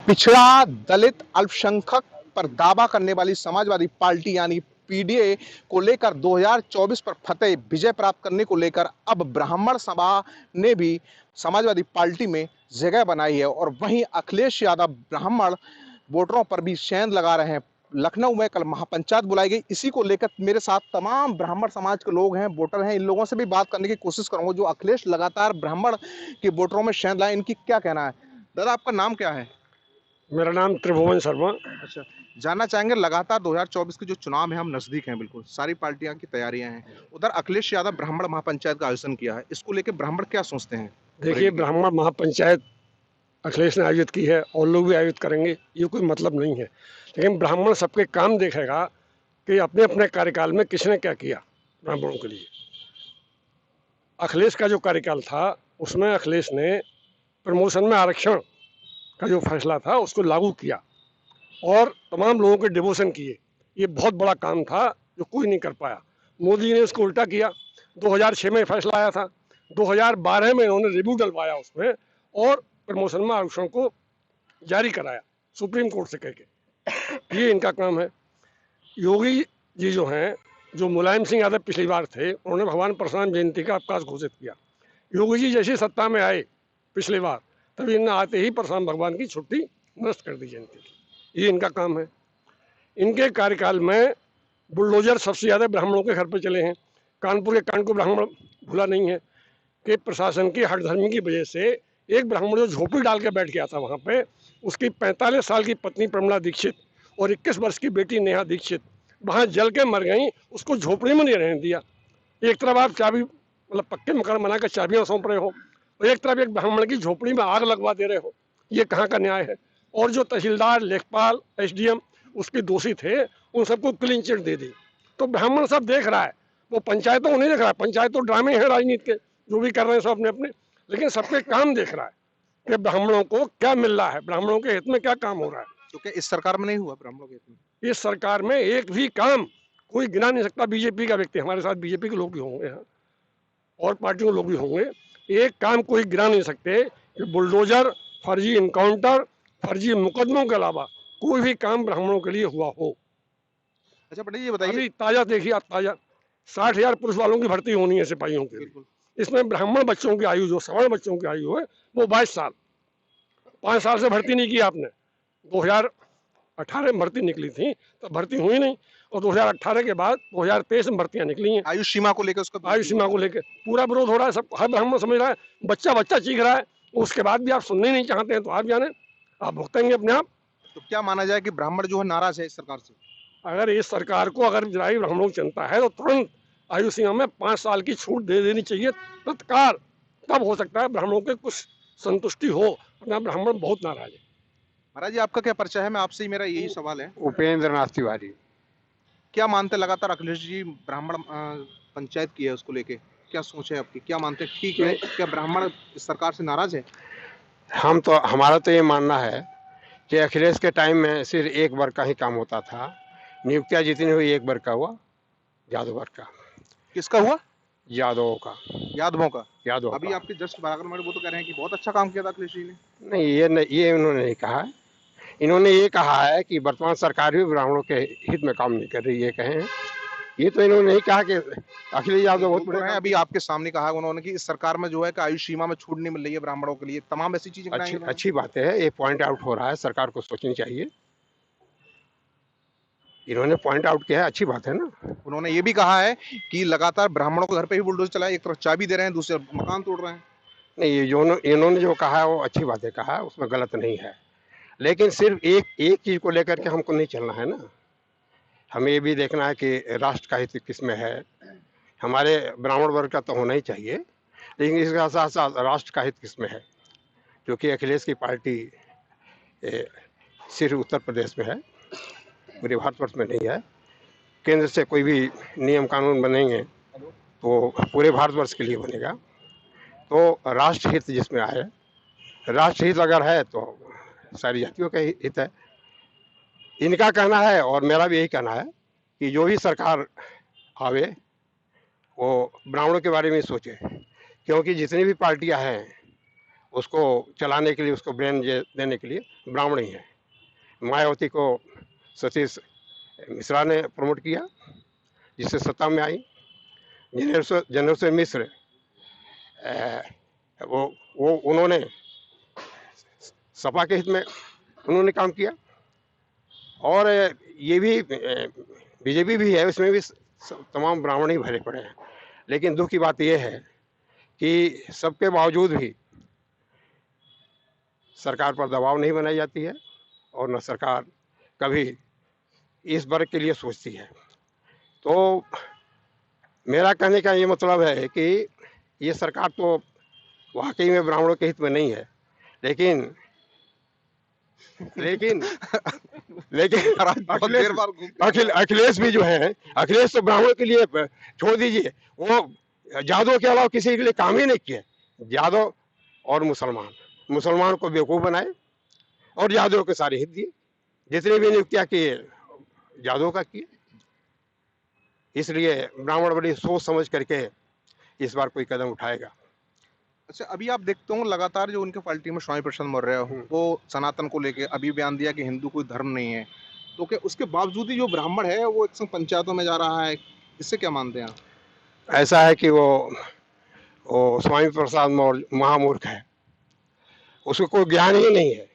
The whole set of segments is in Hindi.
पिछड़ा, दलित, अल्पसंख्यक पर दावा करने वाली समाजवादी पार्टी यानी पीडीए को लेकर 2024 पर फतेह विजय प्राप्त करने को लेकर अब ब्राह्मण सभा ने भी समाजवादी पार्टी में जगह बनाई है और वहीं अखिलेश यादव ब्राह्मण वोटरों पर भी सेंध लगा रहे हैं। लखनऊ में कल महापंचायत बुलाई गई, इसी को लेकर मेरे साथ तमाम ब्राह्मण समाज के लोग हैं, वोटर हैं। इन लोगों से भी बात करने की कोशिश करूंगा जो अखिलेश लगातार ब्राह्मण के वोटरों में सेंध लाए, इनकी क्या कहना है। दादा, आपका नाम क्या है? मेरा नाम त्रिभुवन शर्मा। अच्छा, जानना चाहेंगे लगातार 2024 के जो चुनाव है हम नजदीक हैं, बिल्कुल सारी पार्टियां की तैयारियां हैं। उधर अखिलेश यादव ब्राह्मण महापंचायत का आयोजन किया है, इसको लेकर ब्राह्मण क्या सोचते हैं? देखिए, ब्राह्मण महापंचायत अखिलेश ने आयोजित की है और लोग भी आयोजित करेंगे, ये कोई मतलब नहीं है। लेकिन ब्राह्मण सबके काम देखेगा कि अपने अपने कार्यकाल में किसने क्या किया ब्राह्मणों के लिए। अखिलेश का जो कार्यकाल था उसमें अखिलेश ने प्रमोशन में आरक्षण का जो फैसला था उसको लागू किया और तमाम लोगों के डिवोशन किए। ये बहुत बड़ा काम था जो कोई नहीं कर पाया। मोदी ने इसको उल्टा किया। 2006 में फैसला आया था, 2012 में इन्होंने रिव्यू डलवाया उसमें और प्रमोशन में आरक्षण को जारी कराया सुप्रीम कोर्ट से कह के। ये इनका काम है। योगी जी जो हैं, जो मुलायम सिंह यादव पिछली बार थे, उन्होंने भगवान परशुराम जयंती का अवकाश घोषित किया। योगी जी जैसे सत्ता में आए पिछली बार, तभी इन्हें आते ही परशुराम भगवान की छुट्टी नष्ट कर दी जयंती की। ये इनका काम है। इनके कार्यकाल में बुलडोजर सबसे ज़्यादा ब्राह्मणों के घर पर चले हैं। कानपुर के कांड को ब्राह्मण भूला नहीं है कि प्रशासन की हठधर्मी की वजह से एक ब्राह्मण जो झोपड़ी डाल के बैठ गया था वहाँ पे, उसकी 45 साल की पत्नी प्रमिला दीक्षित और 21 वर्ष की बेटी नेहा दीक्षित वहाँ जल के मर गई। उसको झोपड़ी में नहीं रहने दिया। एक तरफ आप चाबी मतलब पक्के मकान बनाकर चाबियाँ सौंप रहे हो और एक तरफ एक ब्राह्मण की झोपड़ी में आग लगवा दे रहे हो। ये कहाँ का न्याय है? और जो तहसीलदार, लेखपाल, एसडीएम उसके दोषी थे, उन सबको क्लीन चिट दे दी। तो ब्राह्मण सब देख रहा है, वो पंचायतों को नहीं देख रहा है। पंचायत तो ड्रामे हैं राजनीति के, जो भी कर रहे हैं सब अपने अपने, लेकिन सबके काम देख रहा है कि ब्राह्मणों को क्या मिल रहा है, ब्राह्मणों के हित में क्या काम हो रहा है। तो क्या इस सरकार में नहीं हुआ ब्राह्मणों के हित में? इस सरकार में एक भी काम कोई गिना नहीं सकता। बीजेपी का व्यक्ति, हमारे साथ बीजेपी के लोग भी होंगे यहाँ और पार्टियों के लोग भी होंगे, एक काम कोई गिना नहीं सकते कि बुलडोजर, फर्जी इनकाउंटर, फर्जी मुकदमों के अलावा कोई भी काम ब्राह्मणों के लिए हुआ हो। अच्छा पंडित, ये बताइए। अभी ताजा देखिए आप, ताजा 60,000 पुलिस वालों की भर्ती होनी है सिपाहियों के लिए। इसमें ब्राह्मण बच्चों की आयु, जो सवर्ण बच्चों की आयु है, वो 22 साल। 5 साल से भर्ती नहीं की आपने। 2018 में भर्ती निकली थी तो भर्ती हुई नहीं, और 2018 के बाद 2023 में भर्तियां निकली हैं। आयु सीमा को लेकर उसका आयु सीमा को लेकर पूरा विरोध हो रहा है। सब हर ब्राह्मण समझ रहा है, बच्चा बच्चा चीख रहा है, उसके बाद भी आप सुनने नहीं चाहते हैं तो आप जाने, आप भुगतेंगे अपने आप। तो क्या माना जाए कि ब्राह्मण जो है नाराज है इस सरकार से? अगर इस सरकार को अगर जराई ब्राह्मणों की चिंता है तो तुरंत आयु सीमा में 5 साल की छूट दे देनी चाहिए तत्काल। तब हो सकता है ब्राह्मणों के कुछ संतुष्टि हो, वरना ब्राह्मण बहुत नाराज है। महाराज जी, आपका क्या परिचय है? मैं आपसे ही, मेरा यही सवाल है। उपेंद्र नाथ तिवारी। क्या मानते हैं लगातार अखिलेश जी ब्राह्मण पंचायत की है, उसको लेके क्या सोच है आपकी? क्या मानते हैं ठीक है? क्या ब्राह्मण इस सरकार से नाराज है? हमारा तो ये मानना है कि अखिलेश के टाइम में सिर्फ एक वर्ग का ही काम होता था। नियुक्तियां जितनी हुई एक वर्ग का हुआ, यादव वर्ग का। किसका हुआ? यादवों का। यादवों का। यादव अभी का। आपके जस्ट बराबर में वो तो कह रहे हैं कि बहुत अच्छा काम किया था अखिलेश जी ने। नहीं, ये उन्होंने नहीं कहा है। इन्होंने ये कहा है कि वर्तमान सरकार भी ब्राह्मणों के हित में काम नहीं कर रही, ये कहे हैं। ये तो इन्होंने नहीं कहा कि अखिलेश यादव बहुत बड़े। अभी आपके सामने कहा उन्होंने कि इस सरकार में जो है कि आयु सीमा में छूट नहीं मिल रही है ब्राह्मणों के लिए, तमाम ऐसी चीजें अच्छी बात है। ये पॉइंट आउट हो रहा है, सरकार को सोचनी चाहिए। इन्होंने पॉइंट आउट किया है, अच्छी बात है ना। उन्होंने ये भी कहा है कि लगातार ब्राह्मणों को घर पे ही बुलडोजर चलाए, एक तरफ चाबी दे रहे हैं, दूसरे मकान तोड़ रहे हैं। नहीं, ये जो इन्होंने जो कहा है वो अच्छी बातें कहा है, उसमें गलत नहीं है। लेकिन सिर्फ एक चीज को लेकर के हमको नहीं चलना है ना। हमें ये भी देखना है कि राष्ट्र का हित किस में है। हमारे ब्राह्मण वर्ग का तो होना ही चाहिए, लेकिन इसके साथ साथ राष्ट्र का हित किस में है, क्योंकि अखिलेश की पार्टी सिर्फ उत्तर प्रदेश में है, पूरे भारतवर्ष में नहीं है। केंद्र से कोई भी नियम कानून बनेंगे तो पूरे भारतवर्ष के लिए बनेगा। तो राष्ट्रहित जिसमें आए, राष्ट्रहित अगर है तो सारी जातियों का हित है। इनका कहना है और मेरा भी यही कहना है कि जो भी सरकार आवे वो ब्राह्मणों के बारे में सोचे, क्योंकि जितनी भी पार्टियां हैं उसको चलाने के लिए, उसको ब्रेन देने के लिए ब्राह्मण ही है। मायावती को सतीश मिश्रा ने प्रमोट किया, जिससे सत्ता में आई। जनरल मिश्र वो उन्होंने सपा के हित में उन्होंने काम किया। और ये भी बीजेपी भी है, उसमें भी तमाम ब्राह्मण ही भरे पड़े हैं। लेकिन दुख की बात यह है कि सबके बावजूद भी सरकार पर दबाव नहीं बनाई जाती है, और न सरकार कभी इस वर्ग के लिए सोचती है। तो मेरा कहने का ये मतलब है कि ये सरकार तो वाकई में ब्राह्मणों के हित में नहीं है, लेकिन लेकिन लेकिन अखिलेश भी जो है, अखिलेश तो ब्राह्मणों के लिए छोड़ दीजिए, वो यादव के अलावा किसी के लिए काम ही नहीं किया। यादव और मुसलमान को बेवकूफ बनाए और यादव के सारे हित दिए। जितने भी नियुक्तियां किए यादव का किए। इसलिए ब्राह्मण बड़ी सोच समझ करके इस बार कोई कदम उठाएगा। अच्छा, अभी आप देखते हो लगातार जो उनके पार्टी में स्वामी प्रसाद मौर्य वो सनातन को लेके अभी बयान दिया कि हिंदू कोई धर्म नहीं है, तो क्या उसके बावजूद ही जो ब्राह्मण है वो एक संग पंचायतों में जा रहा है? इससे क्या मानते हैं आप? ऐसा है कि वो स्वामी प्रसाद मौर्य महामूर्ख है, उसको कोई ज्ञान ही नहीं है।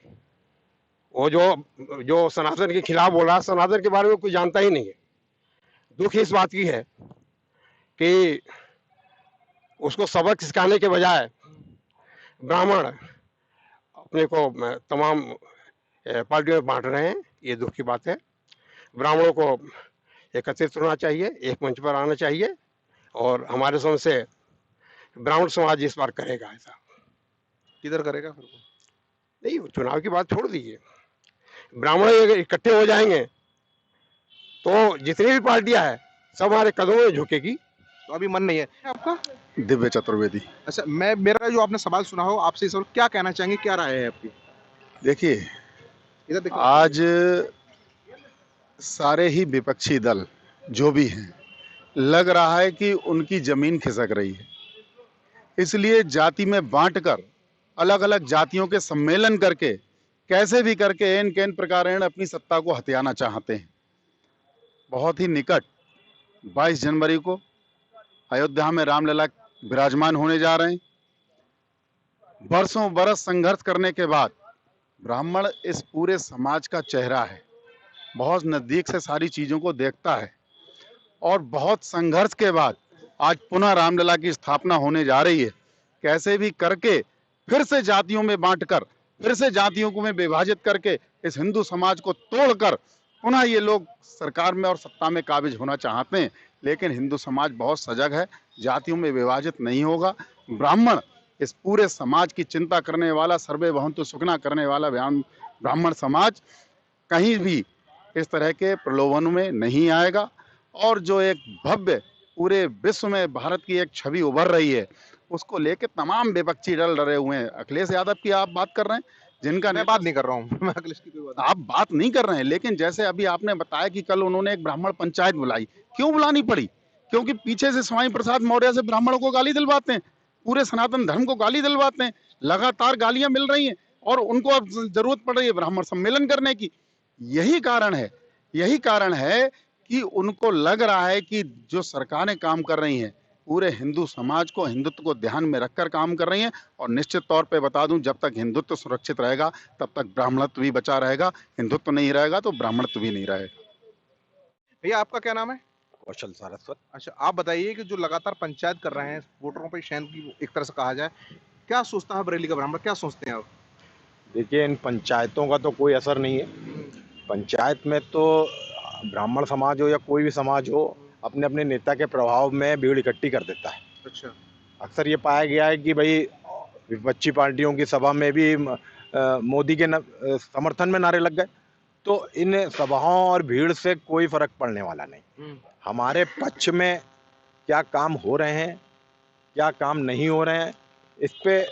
वो जो सनातन के खिलाफ बोला, सनातन के बारे में कुछ जानता ही नहीं है। दुख इस बात की है कि उसको सबक सिखाने के बजाय ब्राह्मण अपने को तमाम पार्टियों में बांट रहे हैं। ये दुख की बात है। ब्राह्मणों को एकत्रित होना चाहिए, एक मंच पर आना चाहिए, और हमारे समझ से ब्राह्मण समाज इस बार करेगा। ऐसा किधर करेगा फिर वो? नहीं, चुनाव की बात छोड़ दीजिए, ब्राह्मण अगर इकट्ठे हो जाएंगे तो जितनी भी पार्टियां हैं सब हमारे कदमों में झुकेगी। तो अभी मन नहीं है आपका? दिव्य चतुर्वेदी। अच्छा, मेरा जो आपने सवाल सुना हो, आपसे सवाल क्या कहना चाहेंगे, क्या राय है आपकी? देखिए, इधर देखो। आज सारे ही विपक्षी दल जो भी हैं, लग रहा है कि उनकी जमीन खिसक रही है। इसलिए जाति में बांटकर अलग अलग जातियों के सम्मेलन करके कैसे भी करके एन कैन प्रकारेण अपनी सत्ता को हथियाना चाहते हैं। बहुत ही निकट 22 जनवरी को अयोध्या में रामलला विराजमान होने जा रहे हैं। बरसों बरस संघर्ष करने के बाद ब्राह्मण इस पूरे समाज का चेहरा है, बहुत नज़दीक से सारी चीज़ों को देखता है, और बहुत संघर्ष के बाद आज पुनः रामलला की स्थापना होने जा रही है। कैसे भी करके फिर से जातियों में बांटकर, फिर से जातियों को में विभाजित करके इस हिंदू समाज को तोड़कर पुनः ये लोग सरकार में और सत्ता में काबिज होना चाहते हैं। लेकिन हिंदू समाज बहुत सजग है, जातियों में विभाजित नहीं होगा। ब्राह्मण इस पूरे समाज की चिंता करने वाला, सर्वे भवन्तु सुखिनः करने वाला ब्राह्मण समाज कहीं भी इस तरह के प्रलोभन में नहीं आएगा। और जो एक भव्य पूरे विश्व में भारत की एक छवि उभर रही है, उसको लेके तमाम विपक्षी दल डरे हुए हैं। अखिलेश यादव की आप बात कर रहे हैं, जिनका मैं बात नहीं कर रहा हूँ। मैं अखिलेश की कोई बात आप बात नहीं कर रहे हैं, लेकिन जैसे अभी आपने बताया कि कल उन्होंने एक ब्राह्मण पंचायत बुलाई, क्यों बुलानी पड़ी? क्योंकि पीछे से स्वामी प्रसाद मौर्य से ब्राह्मणों को गाली दिलवाते हैं, पूरे सनातन धर्म को गाली दिलवाते हैं, लगातार गालियां मिल रही हैं, और उनको अब जरूरत पड़ रही है ब्राह्मण सम्मेलन करने की। यही कारण है कि उनको लग रहा है कि जो सरकारें काम कर रही हैं पूरे हिंदू समाज को, हिंदुत्व को ध्यान में रखकर काम कर रही हैं। और निश्चित तौर पे बता दूं, जब तक हिंदुत्व सुरक्षित रहेगा तब तक ब्राह्मणत्व भी बचा रहेगा। हिंदुत्व नहीं रहेगा तो ब्राह्मणत्व भी नहीं रहेगा। भैया, आपका क्या नाम है? कौशल सारस्वत। अच्छा, आप बताइए कि जो लगातार पंचायत कर रहे हैं, वोटरों पे शैन की एक तरह से कहा जाए, क्या सोचता है बरेली का ब्राह्मण, क्या सोचते हैं आप? देखिए, इन पंचायतों का तो कोई असर नहीं है। पंचायत में तो ब्राह्मण समाज हो या कोई भी समाज हो, अपने अपने नेता के प्रभाव में भीड़ इकट्ठी कर देता है। अच्छा। अक्सर ये पाया गया है कि भाई विपक्षी पार्टियों की सभा में भी मोदी के समर्थन में नारे लग गए, तो इन सभाओं और भीड़ से कोई फर्क पड़ने वाला नहीं। हमारे पक्ष में क्या काम हो रहे हैं, क्या काम नहीं हो रहे हैं, इस पे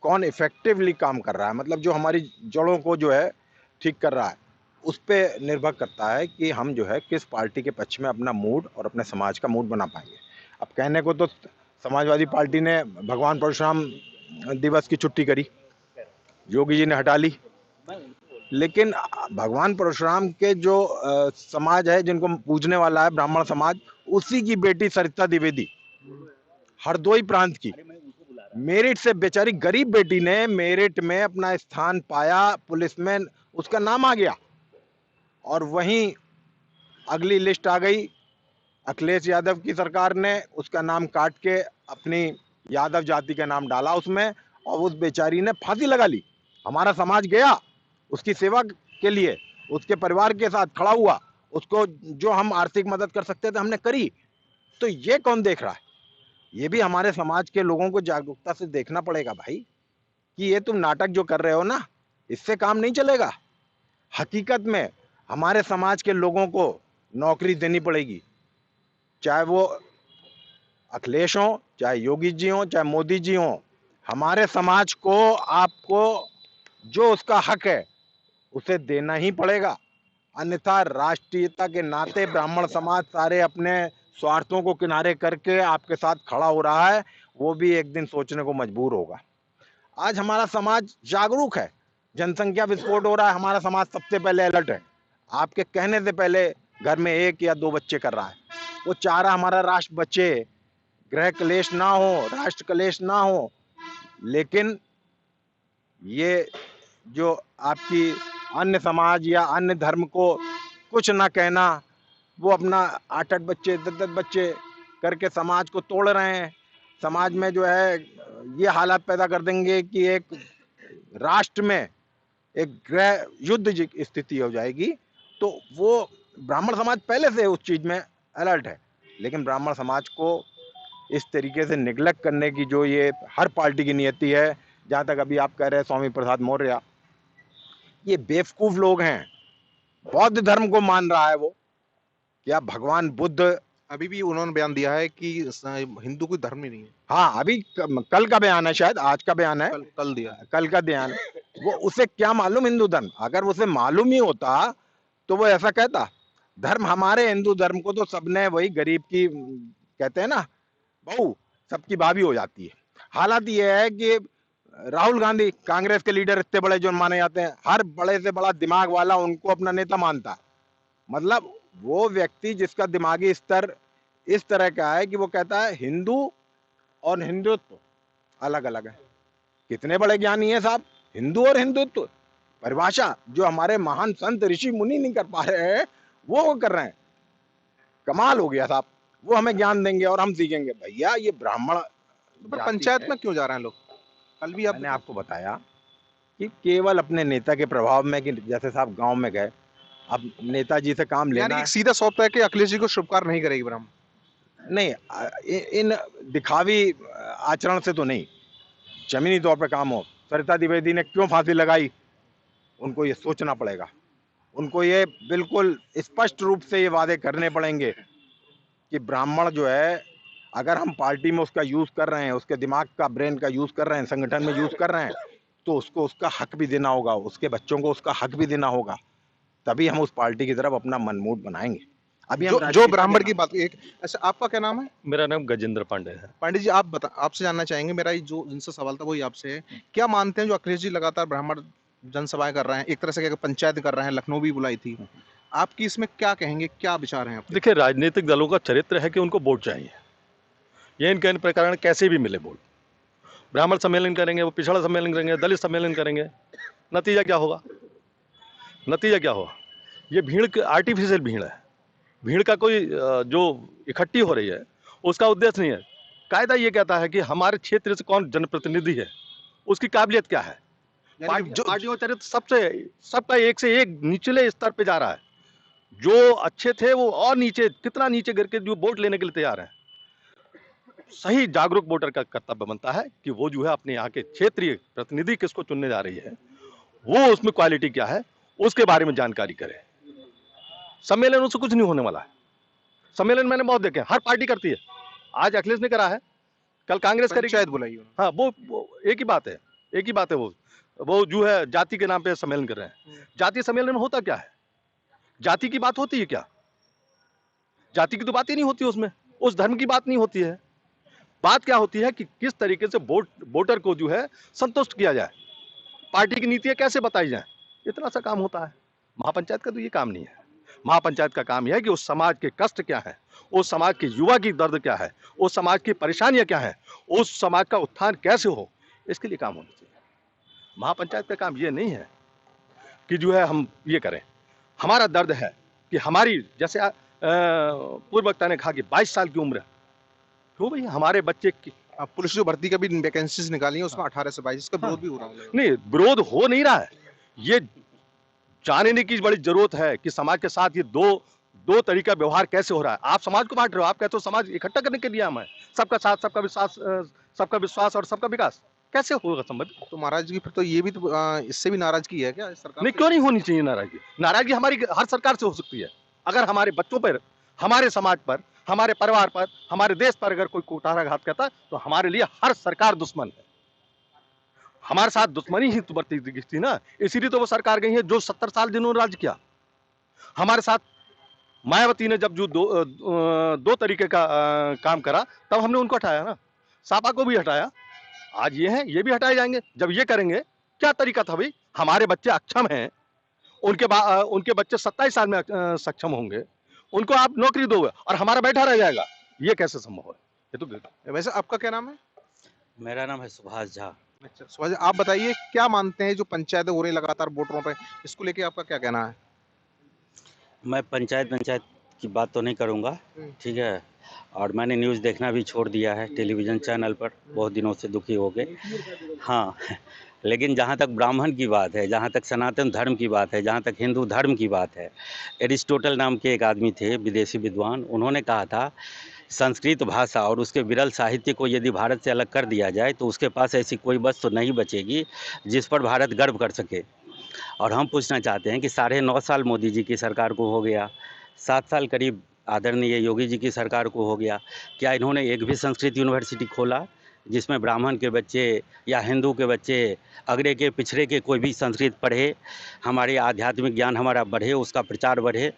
कौन इफेक्टिवली काम कर रहा है, मतलब जो हमारी जड़ों को जो है ठीक कर रहा है, उस पे निर्भर करता है कि हम जो है किस पार्टी के पक्ष में अपना मूड और अपने समाज का मूड बना पाएंगे। अब कहने को तो समाजवादी पार्टी ने भगवान परशुराम दिवस की छुट्टी करी, योगी जी ने हटा ली। लेकिन भगवान परशुराम के जो समाज है जिनको पूजने वाला है ब्राह्मण समाज, उसी की बेटी सरिता द्विवेदी, हरदोई प्रांत की, मेरिट से बेचारी गरीब बेटी ने मेरिट में अपना स्थान पाया, पुलिस में उसका नाम आ गया। और वहीं अगली लिस्ट आ गई, अखिलेश यादव की सरकार ने उसका नाम काट के अपनी यादव जाति का नाम डाला उसमें, और उस बेचारी ने फांसी लगा ली। हमारा समाज गया उसकी सेवा के लिए, उसके परिवार के साथ खड़ा हुआ, उसको जो हम आर्थिक मदद कर सकते थे हमने करी। तो ये कौन देख रहा है? ये भी हमारे समाज के लोगों को जागरूकता से देखना पड़ेगा भाई, कि ये तुम नाटक जो कर रहे हो ना, इससे काम नहीं चलेगा। हकीकत में हमारे समाज के लोगों को नौकरी देनी पड़ेगी, चाहे वो अखिलेश हो, चाहे योगी जी हो, चाहे मोदी जी हो। हमारे समाज को आपको जो उसका हक है उसे देना ही पड़ेगा, अन्यथा राष्ट्रीयता के नाते ब्राह्मण समाज सारे अपने स्वार्थों को किनारे करके आपके साथ खड़ा हो रहा है, वो भी एक दिन सोचने को मजबूर होगा। आज हमारा समाज जागरूक है, जनसंख्या विस्फोट हो रहा है, हमारा समाज सबसे पहले अलर्ट है। आपके कहने से पहले घर में 1 या 2 बच्चे कर रहा है। वो चाह रहा हमारा राष्ट्र बचे, गृह क्लेश ना हो, राष्ट्र क्लेश ना हो। लेकिन ये जो आपकी अन्य समाज या अन्य धर्म को कुछ ना कहना, वो अपना 8-8 बच्चे 10-10 बच्चे करके समाज को तोड़ रहे हैं। समाज में जो है ये हालात पैदा कर देंगे कि एक राष्ट्र में एक गृह युद्ध स्थिति हो जाएगी। तो वो ब्राह्मण समाज पहले से उस चीज में अलर्ट है, लेकिन ब्राह्मण समाज को इस तरीके से निग्लेक्ट करने की जो ये हर पार्टी की नियति है, जहां तक अभी आप कह रहे हैं स्वामी प्रसाद मौर्य, ये बेवकूफ लोग हैं। बौद्ध धर्म को मान रहा है वो, क्या भगवान बुद्ध, अभी भी उन्होंने बयान दिया है कि हिंदू कोई धर्म ही नहीं है। हाँ अभी कल का बयान है, शायद आज का बयान है, कल दिया है। कल का बयान। वो उसे क्या मालूम हिंदू धर्म? अगर उसे मालूम ही होता तो वो ऐसा कहता। धर्म हमारे हिंदू धर्म को तो सबने वही गरीब की कहते हैं ना बहू, सबकी भाभी हो जाती है। हालात ये है कि राहुल गांधी कांग्रेस के लीडर इतने बड़े जो माने जाते हैं, हर बड़े से बड़ा दिमाग वाला उनको अपना नेता मानता है। मतलब वो व्यक्ति जिसका दिमागी स्तर इस तरह का है कि वो कहता है हिंदू और हिंदुत्व अलग अलग है। कितने बड़े ज्ञानी हैं साहब, हिंदू और हिंदुत्व परिभाषा जो हमारे महान संत ऋषि मुनि नहीं कर पा रहे हैं, वो कर रहे हैं। कमाल हो गया साहब। वो हमें ज्ञान देंगे और हम सीखेंगे। भैया ये ब्राह्मण पर पंचायत में क्यों जा रहे हैं लोग? कल भी मैंने आपको बताया कि केवल अपने नेता के प्रभाव में, कि जैसे साहब गांव में गए, अब नेताजी से काम लेना यानी है। सीधा सौंप है कि अखिलेश जी को शुभकार नहीं करेगी ब्राह्मण। नहीं, इन दिखावी आचरण से तो नहीं, जमीनी तौर पे काम हो। सरिता द्विवेदी ने क्यों फांसी लगाई, उनको ये सोचना पड़ेगा। उनको ये बिल्कुल स्पष्ट रूप से ये वादे करने पड़ेंगे कि ब्राह्मण जो है, अगर हम पार्टी में उसका यूज कर रहे हैं, उसके दिमाग का, ब्रेन का यूज कर रहे हैं, संगठन में यूज कर रहे हैं, तो उसको उसका हक भी देना होगा, उसके बच्चों को उसका हक भी देना होगा। तभी हम उस पार्टी की तरफ अपना मनमूड बनाएंगे। अभी हम जो ब्राह्मण की बात एक अच्छा, आपका क्या नाम है? मेरा नाम गजेंद्र पांडे है। पांडे जी, आपसे जानना चाहेंगे, मेरा ये जो जिनसे सवाल था वही आपसे है। क्या मानते हैं जो अखिलेश जी लगातार ब्राह्मण जनसभाएं कर रहे हैं, एक तरह से पंचायत कर रहे हैं, लखनऊ भी बुलाई थी, आपकी इसमें क्या कहेंगे, क्या विचार हैं आपके? देखिए, राजनीतिक दलों का चरित्र है कि उनको वोट चाहिए, ये इनके प्रकार कैसे भी मिले वोट। ब्राह्मण सम्मेलन करेंगे, वो पिछड़ा सम्मेलन करेंगे, दलित सम्मेलन करेंगे, नतीजा क्या होगा? नतीजा क्या होगा? ये भीड़ आर्टिफिशियल भीड़ है। भीड़ का कोई जो इकट्ठी हो रही है उसका उद्देश्य नहीं है। कायदा ये कहता है कि हमारे क्षेत्र से कौन जनप्रतिनिधि है, उसकी काबिलियत क्या है। पार्टियों का चरित्र सबका एक से एक निचले स्तर पे जा रहा है। जो अच्छे थे वो और नीचे, कितना नीचे गिर के जो वोट लेने के लिए तैयार है। सही जागरूक वोटर का कर्तव्य बनता है कि वो जो है अपने यहाँ के क्षेत्रीय प्रतिनिधि किसको चुनने जा रही है, वो उसमें क्वालिटी क्या है उसके बारे में जानकारी करे। सम्मेलन उससे कुछ नहीं होने वाला है। सम्मेलन मैंने बहुत देखे, हर पार्टी करती है। आज अखिलेश ने करा है, कल कांग्रेस करेगी। पंचायत बुलाई उन्होंने। हाँ, वो एक ही बात है, एक ही बात है। वो जो है जाति के नाम पे सम्मेलन कर रहे हैं। जातीय सम्मेलन में होता क्या है? जाति की बात होती है क्या? जाति की तो बात ही नहीं होती उसमें, उस धर्म की बात नहीं होती है। बात क्या होती है कि किस तरीके से वोटर को जो है संतुष्ट किया जाए, पार्टी की नीतियां कैसे बताई जाए, इतना सा काम होता है। महापंचायत का तो ये काम नहीं है। महापंचायत का काम यह है कि उस समाज के कष्ट क्या है, उस समाज के युवा की दर्द क्या है, उस समाज की परेशानियां क्या है, उस समाज का उत्थान कैसे हो, इसके लिए काम होना चाहिए। महापंचायत का काम ये नहीं है कि जो है हम ये करें। हमारा दर्द है कि हमारी जैसे पूर्व वक्ता ने कहा कि 22 साल की उम्र, क्यों भाई हमारे बच्चे की अब पुलिस जो भर्ती का भी वैकेंसीज निकाली है उसमें 18 से 22 का विरोध भी हो रहा है। नहीं, विरोध हो नहीं रहा है। ये जानने की बड़ी जरूरत है कि समाज के साथ ये दो तरीका व्यवहार कैसे हो रहा है। आप समाज को बांट रहे हो, आप कहते हो समाज इकट्ठा करने के लिए हम है, सबका साथ, सबका विश्वास और सबका विकास, कैसे होगा संभव? तो नाराजगी फिर तो ये भी तो इससे भी नाराजगी है क्या इस सरकार नहीं, से? क्यों नहीं होनी चाहिए नाराजगी? नाराजगी हमारी हर सरकार से हो सकती है। अगर हमारे बच्चों पर, हमारे समाज पर, हमारे परिवार पर, हमारे देश पर अगर कोई कुठाराघात करता है तो हमारे लिए हर सरकार दुश्मन है। हमारे साथ दुश्मनी ही तो बढ़ती थी ना, इसीलिए तो वो सरकार गई है जो 70 साल जिन्होंने राज किया। हमारे साथ मायावती ने जब जो दो तरीके का काम करा, तब हमने उनको हटाया ना, सापा को भी हटाया। आज ये है, ये भी हटाए जाएंगे जब ये करेंगे। क्या तरीका था भाई? हमारे बच्चे अक्षम हैं, उनके बच्चे 27 साल में सक्षम होंगे, उनको आप नौकरी दोगे और हमारा बैठा रह जाएगा, ये कैसे संभव है? ये तो वैसे आपका क्या नाम है? मेरा नाम है सुभाष झा। अच्छा सुभाष जी, आप बताइए क्या मानते हैं जो पंचायतें हो रही लगातार वोटरों पे, इसको लेके आपका क्या कहना है? मैं पंचायत की बात तो नहीं करूंगा, ठीक है। और मैंने न्यूज़ देखना भी छोड़ दिया है टेलीविज़न चैनल पर, बहुत दिनों से दुखी हो गए। हाँ, लेकिन जहाँ तक ब्राह्मण की बात है, जहाँ तक सनातन धर्म की बात है, जहाँ तक हिंदू धर्म की बात है, एरिस्टोटल नाम के एक आदमी थे, विदेशी विद्वान, उन्होंने कहा था संस्कृत भाषा और उसके विरल साहित्य को यदि भारत से अलग कर दिया जाए तो उसके पास ऐसी कोई वस्तु नहीं बचेगी जिस पर भारत गर्व कर सके। और हम पूछना चाहते हैं कि 9.5 साल मोदी जी की सरकार को हो गया, 7 साल करीब आदरणीय योगी जी की सरकार को हो गया, क्या इन्होंने एक भी संस्कृत यूनिवर्सिटी खोला जिसमें ब्राह्मण के बच्चे या हिंदू के बच्चे, अगड़े के पिछड़े के कोई भी संस्कृत पढ़े, हमारे आध्यात्मिक ज्ञान हमारा बढ़े, उसका प्रचार बढ़े?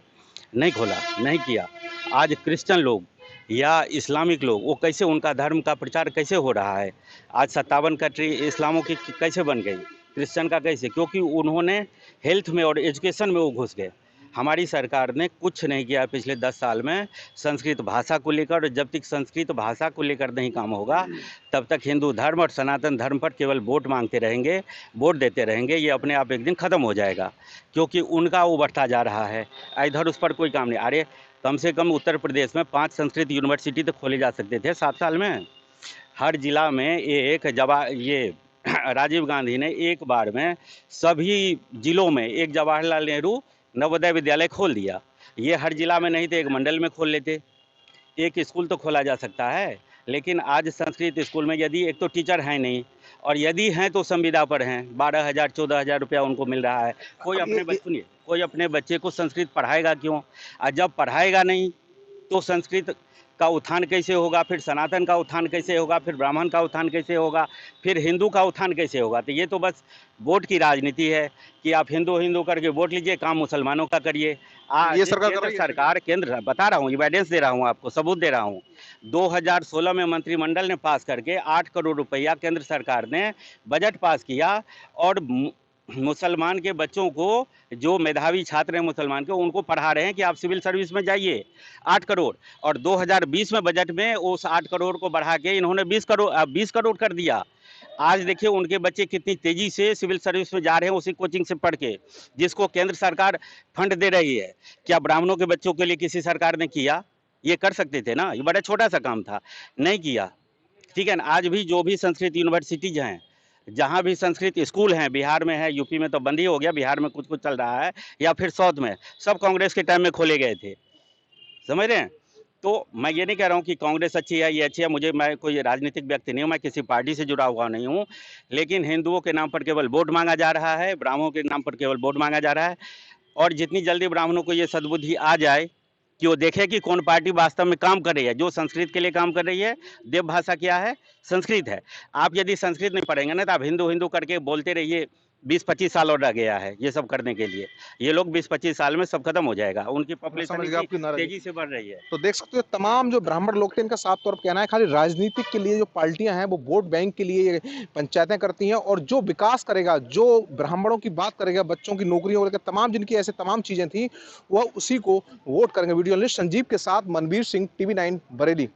नहीं खोला, नहीं किया। आज क्रिश्चियन लोग या इस्लामिक लोग, वो कैसे, उनका धर्म का प्रचार कैसे हो रहा है? आज 57 कंट्री इस्लामों की कैसे बन गई, क्रिश्चियन का कैसे? क्योंकि उन्होंने हेल्थ में और एजुकेशन में वो घुस गए। हमारी सरकार ने कुछ नहीं किया पिछले 10 साल में संस्कृत भाषा को लेकर। जब तक संस्कृत भाषा को लेकर नहीं काम होगा तब तक हिंदू धर्म और सनातन धर्म पर केवल वोट मांगते रहेंगे, वोट देते रहेंगे। ये अपने आप एक दिन ख़त्म हो जाएगा, क्योंकि उनका वो बढ़ता जा रहा है, इधर उस पर कोई काम नहीं। अरे कम से कम उत्तर प्रदेश में 5 संस्कृत यूनिवर्सिटी तो खोले जा सकते थे 7 साल में। हर जिला में ये राजीव गांधी ने एक बार में सभी जिलों में एक जवाहरलाल नेहरू नवोदय विद्यालय खोल दिया। ये हर जिला में नहीं तो एक मंडल में खोल लेते, एक स्कूल तो खोला जा सकता है। लेकिन आज संस्कृत स्कूल में यदि एक तो टीचर हैं नहीं, और यदि हैं तो संविदा पर हैं, 12,000 14,000 रुपया उनको मिल रहा है। कोई अपने बच्चे को संस्कृत पढ़ाएगा क्यों? और जब पढ़ाएगा नहीं तो संस्कृत का उत्थान कैसे होगा, फिर सनातन का उत्थान कैसे होगा, फिर ब्राह्मण का उत्थान कैसे होगा, फिर हिंदू का उत्थान कैसे होगा? तो ये तो बस वोट की राजनीति है कि आप हिंदू हिंदू करके वोट लीजिए, काम मुसलमानों का करिए। ये सरकार केंद्र बता रहा हूँ, एविडेंस दे रहा हूँ आपको, सबूत दे रहा हूँ। 2016 में मंत्रिमंडल ने पास करके 8 करोड़ रुपया केंद्र सरकार ने बजट पास किया, और मुसलमान के बच्चों को, जो मेधावी छात्र हैं मुसलमान के, उनको पढ़ा रहे हैं कि आप सिविल सर्विस में जाइए। 8 करोड़, और 2020 में बजट में उस 8 करोड़ को बढ़ा के इन्होंने 20 करोड़ कर दिया। आज देखिए उनके बच्चे कितनी तेजी से सिविल सर्विस में जा रहे हैं उसी कोचिंग से पढ़ के, जिसको केंद्र सरकार फंड दे रही है। क्या ब्राह्मणों के बच्चों के लिए किसी सरकार ने किया? ये कर सकते थे ना, ये बड़ा छोटा सा काम था, नहीं किया। ठीक है ना। आज भी जो भी संस्कृत यूनिवर्सिटीज हैं, जहाँ भी संस्कृत स्कूल हैं, बिहार में है, यूपी में तो बंद ही हो गया, बिहार में कुछ कुछ चल रहा है, या फिर साउथ में, सब कांग्रेस के टाइम में खोले गए थे, समझ रहे हैं? तो मैं ये नहीं कह रहा हूँ कि कांग्रेस अच्छी है, ये अच्छी है, मैं कोई राजनीतिक व्यक्ति नहीं हूँ, मैं किसी पार्टी से जुड़ा हुआ नहीं हूँ, लेकिन हिंदुओं के नाम पर केवल वोट मांगा जा रहा है, ब्राह्मणों के नाम पर केवल वोट मांगा जा रहा है। और जितनी जल्दी ब्राह्मणों को ये सद्बुद्धि आ जाए कि वो देखे कि कौन पार्टी वास्तव में काम कर रही है, जो संस्कृत के लिए काम कर रही है। देव भाषा क्या है? संस्कृत है। आप यदि संस्कृत नहीं पढ़ेंगे ना तो आप हिंदू हिंदू करके बोलते रहिए, 20-25 साल और रह गया है ये सब करने के लिए। ये लोग 20-25 साल में सब खत्म हो जाएगा, उनकी पॉपुलेशन समझ गया आपकी नाराजगी। तेजी से बढ़ रही है। तो देख सकते हो तमाम जो ब्राह्मण लोग थे इनका साफ तौर पर कहना है खाली राजनीतिक के लिए जो पार्टियां हैं वो वोट बैंक के लिए ये पंचायतें करती हैं, और जो विकास करेगा, जो ब्राह्मणों की बात करेगा, बच्चों की नौकरियों को लेकर तमाम जिनकी ऐसे तमाम चीजें थी वह उसी को वोट करेंगे। वीडियो जर्नलिस्ट संजीव के साथ मनवीर सिंह, TV9 बरेली।